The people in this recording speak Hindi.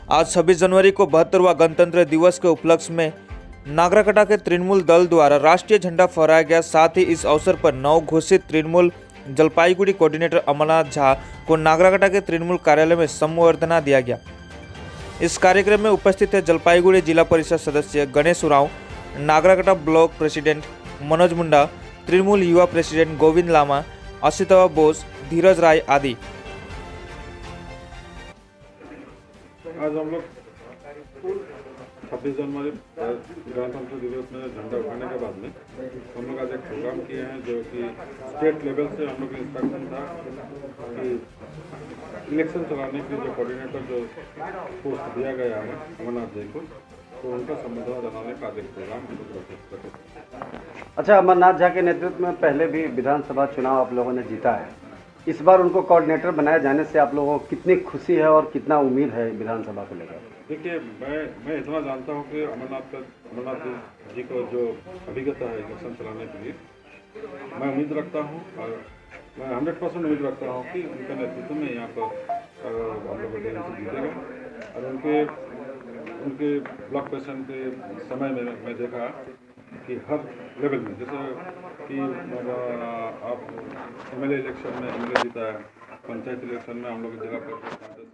आज 26 जनवरी को 72वां गणतंत्र दिवस के उपलक्ष्य में नागराकटा के तृणमूल दल द्वारा राष्ट्रीय झंडा फहराया गया। साथ ही इस अवसर पर नव घोषित तृणमूल जलपाईगुड़ी कोऑर्डिनेटर अमरनाथ झा को नागराकटा के तृणमूल कार्यालय में संबर्धना दिया गया। इस कार्यक्रम में उपस्थित थे जलपाईगुड़ी जिला परिषद सदस्य गणेश उरांव, नागराकटा ब्लॉक प्रेसिडेंट मनोज मुंडा, तृणमूल युवा प्रेसिडेंट गोविंद लामा, असितवा बोस, धीरज राय आदि। आज हम लोग 26 जनवरी गणतंत्र दिवस में झंडा उठाने के बाद में हम लोग आज एक प्रोग्राम किए हैं जो कि स्टेट लेवल से हम लोग को इंस्ट्रक्शन था कि इलेक्शन चलाने के लिए जो कोऑर्डिनेटर जो पोस्ट दिया गया है अमरनाथ जी को, तो उनका संबर्धना जनाने का आज एक प्रोग्राम हम लोग रखे। अच्छा, अमरनाथ झा के नेतृत्व में पहले भी विधानसभा चुनाव आप लोगों ने जीता है। इस बार उनको कोऑर्डिनेटर बनाए जाने से आप लोगों को कितनी खुशी है और कितना उम्मीद है विधानसभा को लेकर? देखिए, मैं इतना जानता हूँ कि अमरनाथ जी को जो अभिज्ञता है इलेक्शन चलाने के लिए, मैं उम्मीद रखता हूँ और मैं 100% उम्मीद रखता हूँ कि उनके नेतृत्व में यहाँ पर हम लोग जीतेगा। और उनके ब्लॉक प्रेसिडेंट के समय में मैं देखा कि हर लेवल में, जैसे कि आप MLA इलेक्शन में MLA जीता है, पंचायत इलेक्शन में हम लोग जिला परिषद